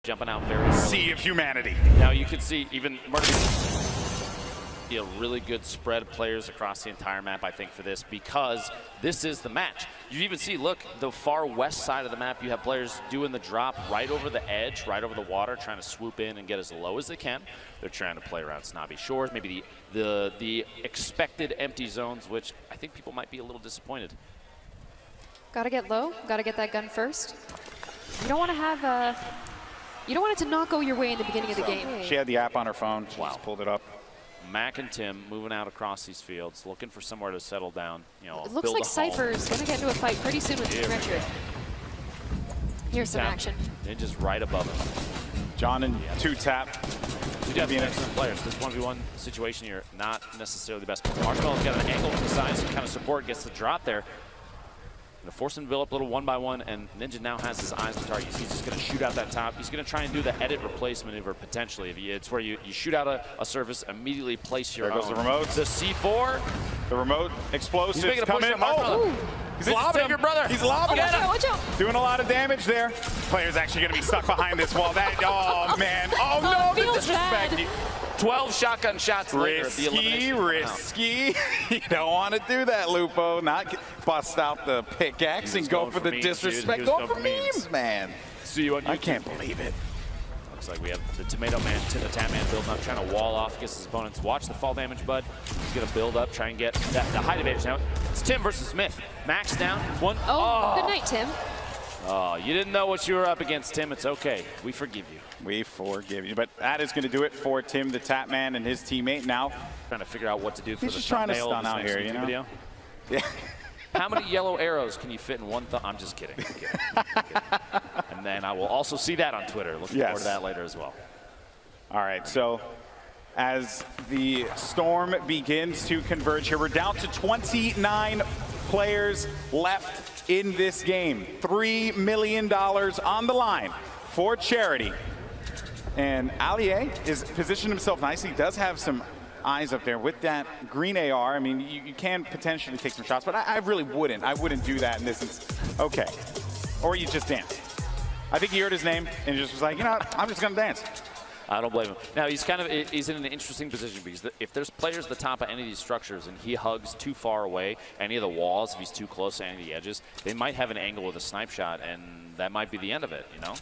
jumping out very early. Sea of humanity. Now you can see even really good spread of players across the entire map, I think, for this, because this is the match. You even see, look, the far west side of the map, you have players doing the drop right over the edge, right over the water, trying to swoop in and get as low as they can. They're trying to play around snobby shores, maybe the expected empty zones, which I think people might be a little disappointed. Gotta get low, gotta get that gun first. You don't want to have you don't want it to not go your way in the beginning of the game. She had the app on her phone. She just pulled it up. Mac and Tim moving out across these fields, looking for somewhere to settle down. You know, it looks like Cypher's going to get into a fight pretty soon with Team Richard. Here's some action. Ninja's right above him. John and two-tap. Two definitely excellent players. This 1v1 situation here, not necessarily the best. Marshmellow's got an angle from the side, some kind of support, gets the drop there. Gonna force him to build up a little 1-by-1, and Ninja now has his eyes on the target. He's just gonna shoot out that top. He's gonna try and do the edit replace maneuver potentially. It's where you shoot out a surface, immediately place your There goes the remote. The C4. The remote explosives coming. Oh! He's lobbing him. Your brother. He's lobbing him. Watch out. Doing a lot of damage there. Player's actually gonna be stuck behind this wall. Oh man. Oh no, the disrespect. Bad. 12 shotgun shots later. Risky. You don't want to do that, Lupo. Not bust out the pickaxe and go for the disrespect. Go for memes, man. See you on YouTube. I can't believe it. Looks like we have the Tomato Man, the Tap Man building up, trying to wall off against his opponents. Watch the fall damage, bud. He's going to build up, try and get the height advantage. Now, it's Tim versus Smith. Max down. One. Oh, good night, Tim. Oh, you didn't know what you were up against, Tim. It's okay. We forgive you. We forgive you. But that is going to do it for Tim, the Tap Man, and his teammate now. Trying to figure out what to do for He's the just trying to stun thumbnail out here, you know? video. Yeah. How many yellow arrows can you fit in one thumb? I'm just kidding. And then I will also see that on Twitter. Looking forward to that later as well. All right, so as the storm begins to converge here, we're down to 29 players left in this game. $3 million on the line for charity. And Allier is positioned himself nicely. He does have some eyes up there with that green AR. I mean, you can potentially take some shots, but I really wouldn't. I wouldn't do that in this instance. Okay. Or you just dance. I think he heard his name and just was like, you know what? I'm just going to dance. I don't blame him. Now, he's in an interesting position because if there's players at the top of any of these structures and he hugs too far away, any of the walls, if he's too close to any of the edges, they might have an angle with a snipe shot, and that might be the end of it, you know?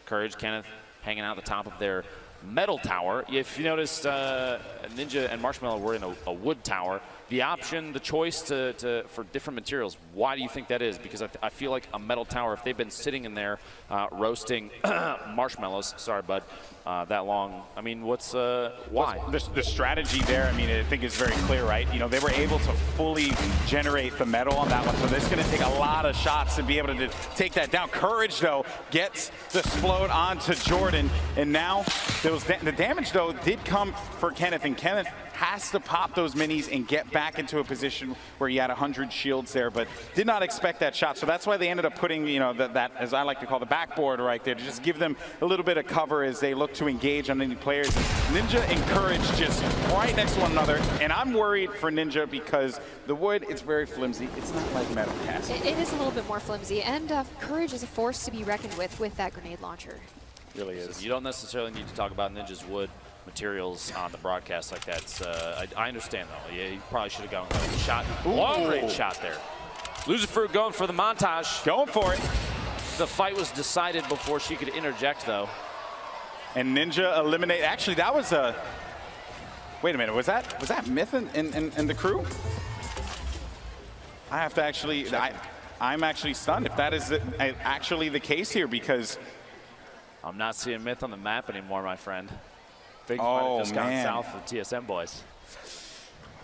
Courage, Kenneth, hanging out at the top of their metal tower. If you noticed, Ninja and Marshmello were in a wood tower. The option, the choice for different materials, why do you think that is? Because I feel like a metal tower, if they've been sitting in there roasting marshmallows, sorry, bud, that long, I mean, why? The strategy there, I mean, I think is very clear, right? You know, they were able to fully generate the metal on that one, so it's going to take a lot of shots to be able to take that down. Courage, though, gets the explode onto Jordan, and now the damage, though, did come for Kenneth, and Kenneth has to pop those minis and get back into a position where he had 100 shields there, but did not expect that shot. So that's why they ended up putting, you know, that as I like to call the backboard right there, to just give them a little bit of cover as they look to engage on any players. And Ninja and Courage just right next to one another, and I'm worried for Ninja because the wood, it's very flimsy. It's not like metal cast. It is a little bit more flimsy, and Courage is a force to be reckoned with that grenade launcher. It really is. You don't necessarily need to talk about Ninja's wood materials on the broadcast like that. I understand, though. Yeah, you probably should have gone with a shot. Long-range shot there. Loserfruit going for the montage. Going for it. The fight was decided before she could interject, though. And Ninja eliminate. Actually, that was a. Wait a minute. Was that Myth and the crew? I have to actually. I'm actually stunned if that is actually the case here, because I'm not seeing Myth on the map anymore, my friend. Things might have just gone south for TSM boys.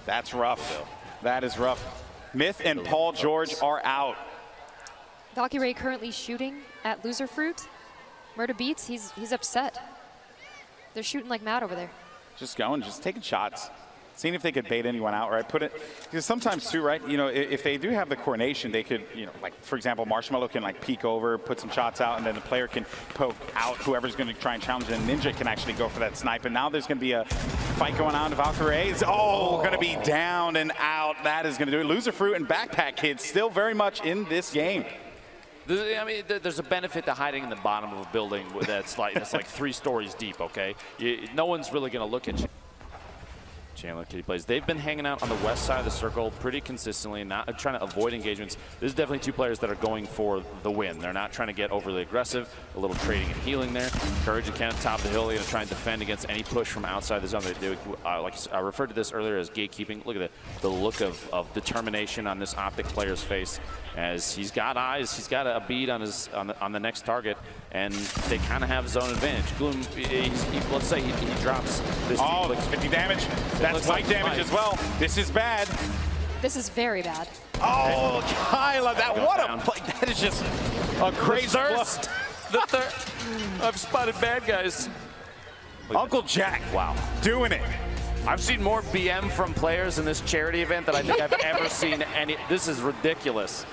That's rough. That is rough. Myth and Paul George are out. Valkyrie currently shooting at Loserfruit. Murder Beats, he's upset. They're shooting like mad over there. Just going, just taking shots. Seeing if they could bait anyone out, right? Put it, because sometimes too, right? You know, if they do have the coordination, they could, you know, like for example, Marshmello can like peek over, put some shots out, and then the player can poke out whoever's going to try and challenge it. And Ninja can actually go for that snipe. And now there's going to be a fight going on. Valkyrie is going to be down and out. That is going to do it. Loserfruit and Backpack Kids still very much in this game. I mean, there's a benefit to hiding in the bottom of a building that's like 3 stories deep. Okay, no one's really going to look at you. Chandler, Kitty plays. They've been hanging out on the west side of the circle pretty consistently, not trying to avoid engagements. This is definitely 2 players that are going for the win. They're not trying to get overly aggressive. A little trading and healing there. Courage and Kenneth top of the hill. They're going to try and defend against any push from outside the zone. Like I referred to this earlier as gatekeeping. Look at the look of determination on this Optic player's face, as he's got eyes. He's got a bead on the next target, and they kind of have zone advantage. Gloom, let's say he drops this. Oh, 50 damage. That's white damage as well. This is bad. This is very bad. Oh, Kyla, what a play. That is just a crazy thirst. The third. I've spotted bad guys. Uncle Jack, wow, doing it. I've seen more BM from players in this charity event than I think I've ever seen any. This is ridiculous.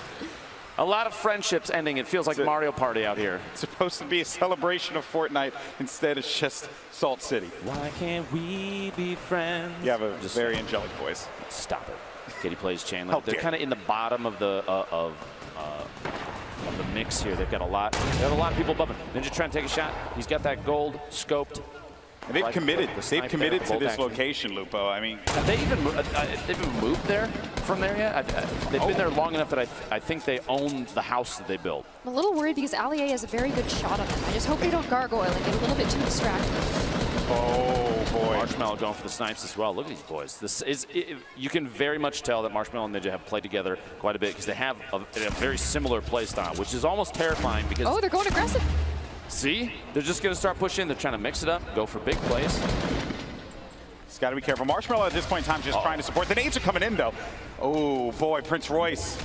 A lot of friendships ending. It feels like Mario Party out here. It's supposed to be a celebration of Fortnite. Instead, it's just Salt City. Why can't we be friends? You have a very angelic voice. Stop it. Kitty plays Chandler. They're kind of in the bottom of the mix here. They've got a lot. They have a lot of people above him. Ninja trying to take a shot. He's got that gold scoped. And they've committed. They've committed to this action. Location, Lupo. I mean, have they even moved there from there yet? They've been there long enough that I think they own the house that they built. I'm a little worried because Allier has a very good shot on him. I just hope they don't gargoyle and get a little bit too distracted. Oh boy! Marshmello going for the snipes as well. Look at these boys. You can very much tell that Marshmello and Ninja have played together quite a bit because they have a very similar play style, which is almost terrifying because. Oh, they're going aggressive. See? They're just going to start pushing. They're trying to mix it up, go for big plays. It's got to be careful. Marshmello at this point in time just trying to support. The nades are coming in, though. Oh, boy, Prince Royce.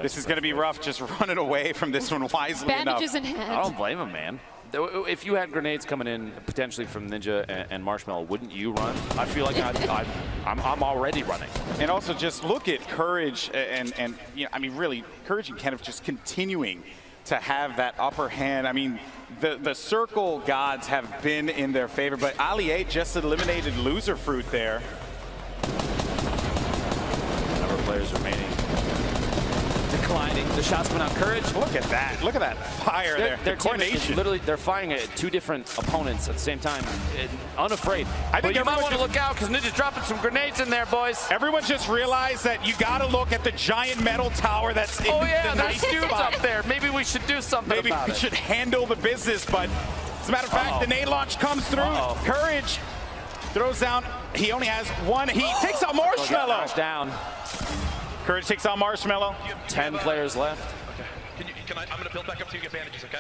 This is going to be rough, just running away from this one wisely Bandages enough. in hand. I don't blame him, man. If you had grenades coming in potentially from Ninja and Marshmello, wouldn't you run? I feel like I'm already running. And also just look at Courage and you know, I mean, really, Courage and Kenneth just continuing to have that upper hand. I mean, the circle gods have been in their favor, but Allier just eliminated Loser Fruit there. Number of players remaining. Declining. The shots coming out. Courage. Look at that. Look at that fire there. Their coordination. Literally, they're firing at 2 different opponents at the same time. Unafraid. I think you might want to look out because Ninja's dropping some grenades in there, boys. Everyone just realized that you got to look at the giant metal tower that's in the nice dudes spot. up there. Maybe we should do something Maybe about we it. should handle the business, but as a matter of fact, the nade launch comes through. Courage throws down. He only has one. He takes out Marshmello. Down. Courage takes out Marshmello. 10 players left. Okay. I'm going to build back up to you, get bandages, okay?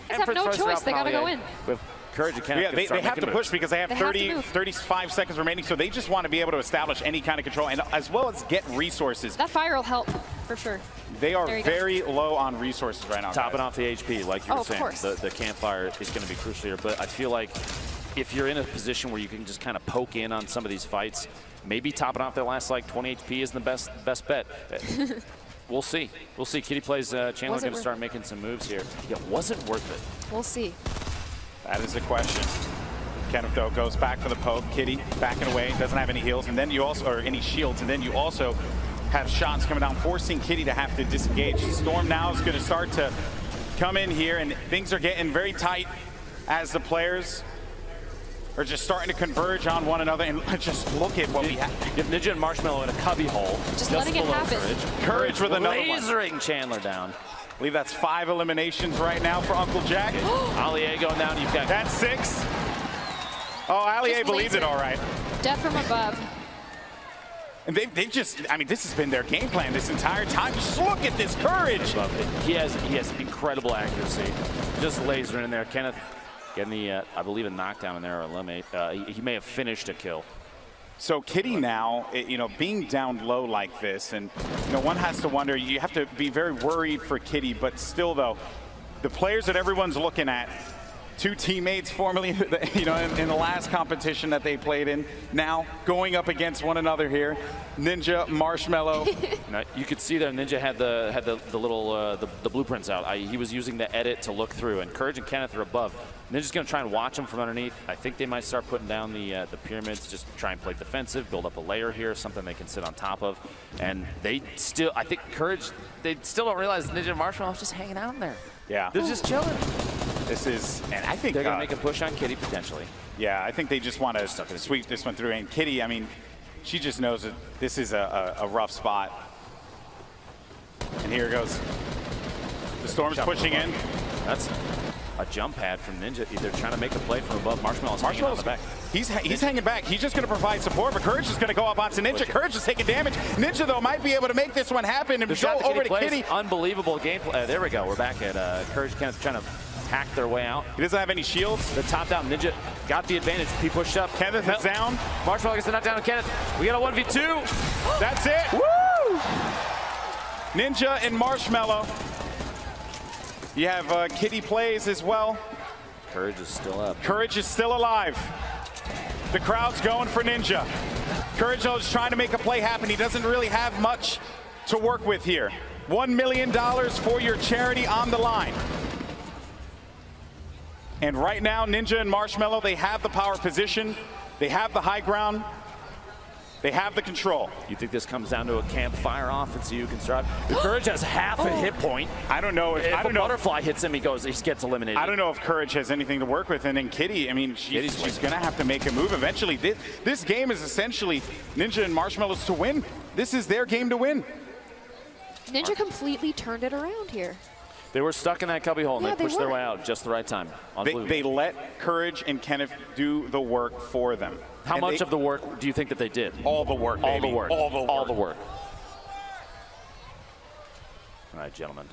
They have no choice. They got to go in. With Courage and Kenneth, yeah, they have to push because they have 35 seconds remaining, so they just want to be able to establish any kind of control and as well as get resources. That fire will help, for sure. They are very low on resources right now. Topping off the HP, like you were saying. Of course. The campfire is going to be crucial here, but I feel like if you're in a position where you can just kind of poke in on some of these fights, maybe topping off their last like 20 HP is the best bet. We'll see. We'll see. Kitty plays Chandler going to start making some moves here. Yeah, was it worth it? We'll see. That is the question. Kenneth though goes back for the poke. Kitty backing away, doesn't have any heals, and then you also, or any shields, and then you also have shots coming down, forcing Kitty to have to disengage. Storm now is going to start to come in here, and things are getting very tight as the players are just starting to converge on one another. And just look at what we have. You have Ninja and Marshmello in a cubby hole. Just letting it happen. Courage with another one. Lasering Chandler down. I believe that's 5 eliminations right now for Uncle Jack. Allier going down. You've got that's 6. Oh, Allier believes it all right. Death from above. And they just, I mean, this has been their game plan this entire time. Just look at this Courage. He has incredible accuracy. Just lasering in there. Kenneth getting the, I believe, a knockdown in there or eliminate. He may have finished a kill. So Kitty now, you know, being down low like this, and you know, one has to wonder, you have to be very worried for Kitty, but still though, the players that everyone's looking at two teammates formerly, you know, in the last competition that they played in, now going up against one another here. Ninja, Marshmello. Now, you could see there Ninja had the little the blueprints out. He was using the edit to look through, and Courage and Kenneth are above. Ninja's going to try and watch them from underneath. I think they might start putting down the pyramids, just try and play defensive, build up a layer here, something they can sit on top of. And they still, I think Courage, they still don't realize Ninja and Marshmello is just hanging out in there. Yeah. They're just chilling. This is, and I think they're going to make a push on Kitty potentially. Yeah, I think they just want to sweep this one through. And Kitty, I mean, she just knows that this is a rough spot. And here it goes. The Storm's pushing in. That's a jump pad from Ninja. They're trying to make a play from above. Marshmellow's hanging on the back. He's hanging back. He's just going to provide support, but Courage is going to go up onto Ninja. Courage is taking damage. Ninja, though, might be able to make this one happen and go over to Kitty. Unbelievable gameplay. There we go. We're back at Courage Kenneth trying to hack their way out. He doesn't have any shields. The top down. Ninja got the advantage. He pushed up. Kenneth is down. Marshmello gets the knockdown on Kenneth. We got a 1v2. That's it. Woo! Ninja and Marshmello. You have Kitty plays as well. Courage is still up. Courage is still alive. The crowd's going for Ninja. Courage is trying to make a play happen. He doesn't really have much to work with here. $1 million for your charity on the line. And right now, Ninja and Marshmello, they have the power position. They have the high ground. They have the control. You think this comes down to a campfire offense you can start? The Courage has half a hit point. I don't know if a butterfly hits him, he gets eliminated. I don't know if Courage has anything to work with. And then Kitty, I mean, she's going to have to make a move eventually. This game is essentially Ninja and Marshmello's to win. This is their game to win. Ninja completely turned it around here. They were stuck in that cubby hole, and they pushed their way out just the right time. They let Courage and Kenneth do the work for them. How much of the work do you think that they did? All the work, baby. All the work. All the work. All the work. All right, gentlemen.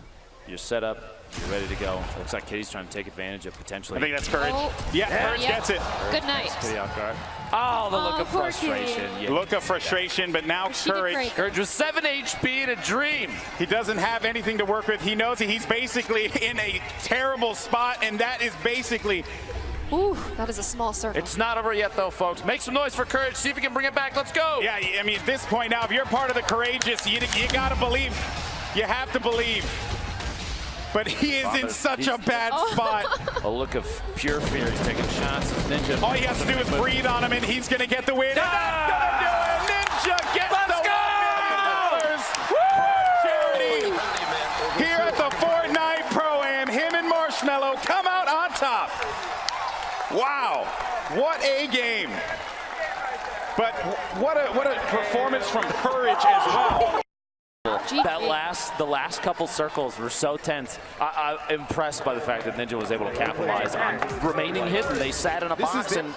You're set up. You're ready to go. Looks like Kitty's trying to take advantage of potentially. I think that's Courage. Courage gets it. Good night. Kitty off guard. Oh, the look of frustration. Yeah. Look of frustration, but now Courage. Courage was 7 HP in a dream. He doesn't have anything to work with. He knows he's basically in a terrible spot, and that is basically. Ooh, that is a small circle. It's not over yet, though, folks. Make some noise for Courage. See if you can bring it back. Let's go. Yeah, I mean, at this point now, if you're part of the courageous, you got to believe. You have to believe. But he is in such a bad spot. A look of pure fear. He's taking shots. Ninja. All he has to do is breathe on him, and he's going to get the win. That's going to do it. Ninja gets the $1 million. Woo! Charity here at the Fortnite Pro-Am. Him and Marshmello come out on top. Wow, what a game. But what a performance from Courage as well. The last couple circles were so tense. I'm impressed by the fact that Ninja was able to capitalize on remaining hidden. They sat in a box and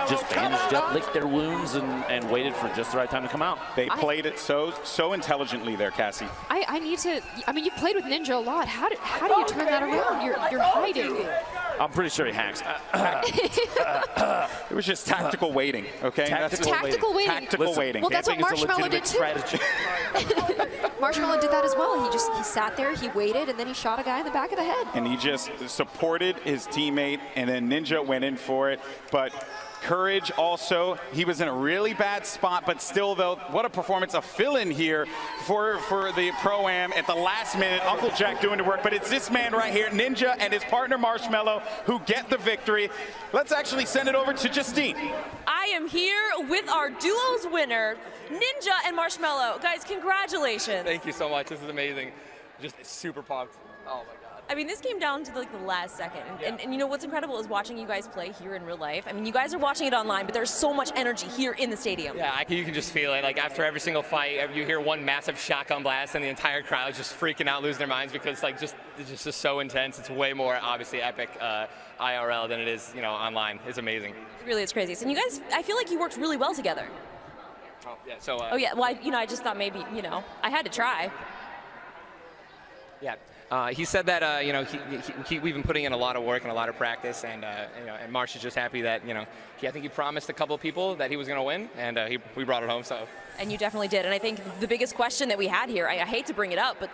just bandaged up, licked their wounds, and waited for just the right time to come out. They played it so intelligently there, Cassie. I mean, you've played with Ninja a lot. How do you turn that around? You're hiding. I'm pretty sure he hacks. It was just tactical waiting, okay? Tactical waiting. Tactical waiting. Well, that's what Marshmello did too. Marshmello did that as well. He sat there, he waited, and then he shot a guy in the back of the head. And he just supported his teammate, and then Ninja went in for it. But Courage also, he was in a really bad spot, but still, though, what a performance, a fill-in here for the Pro-Am at the last minute. Uncle Jack doing the work, but it's this man right here, Ninja, and his partner Marshmello, who get the victory. Let's actually send it over to Justine. I am here with our duos winner, Ninja and Marshmello. Guys, congratulations. Thank you so much. This is amazing. Just super pumped. Oh my God. I mean, this came down to like the last second. And you know what's incredible is watching you guys play here in real life. I mean, you guys are watching it online, but there's so much energy here in the stadium. Yeah, you can just feel it. Like after every single fight, you hear one massive shotgun blast and the entire crowd just freaking out, losing their minds because like it's just so intense. It's way more obviously epic IRL than it is, you know, online. It's amazing. Really, it's crazy. So you guys, I feel like you worked really well together. Oh yeah. So. Oh yeah. Well, I just thought maybe, you know, I had to try. Yeah. He said that we've been putting in a lot of work and a lot of practice, and and Marsh is just happy that I think he promised a couple of people that he was going to win, and we brought it home. So And you definitely did. And I think the biggest question that we had here, I hate to bring it up, but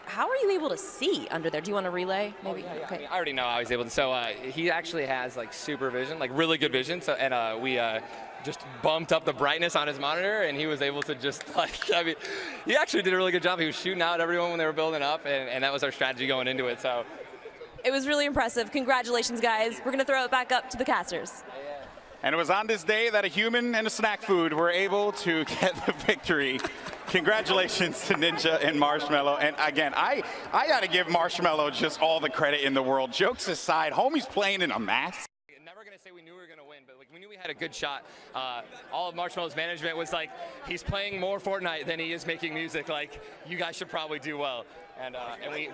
how are you able to see under there? Do you want to relay? Maybe. Oh, yeah. Okay. I mean, I already know how he's able to. So he actually has like super vision, like really good vision. So and we just bumped up the brightness on his monitor, and he was able to just like, I mean, he actually did a really good job. He was shooting out everyone when they were building up, and that was our strategy going into it. So It was really impressive. Congratulations, guys. We're going to throw it back up to the casters. And it was on this day that a human and a snack food were able to get the victory. Congratulations to Ninja and Marshmello. And again, I got to give Marshmello just all the credit in the world. Jokes aside, homie's playing in a mask. Never going to say we knew we were going to win, but like we knew we had a good shot. All of Marshmello's management was like, he's playing more Fortnite than he is making music. Like, you guys should probably do well. And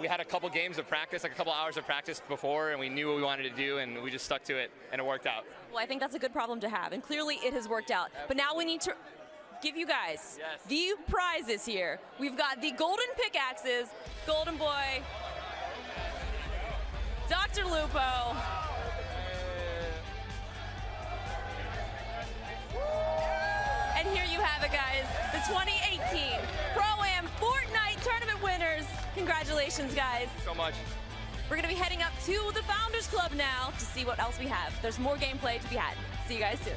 we had a couple games of practice, like a couple hours of practice before, and we knew what we wanted to do, and we just stuck to it, and it worked out. Well, I think that's a good problem to have, and clearly it has worked out. But now we need to give you guys the prizes here. We've got the golden pickaxes, Golden Boy, Dr. Lupo, and here you have it, guys, the 2018 Pro-Am Fortnite Tournament winners. Congratulations, guys. Thank you so much. We're going to be heading up to the Founders Club now to see what else we have. There's more gameplay to be had. See you guys soon.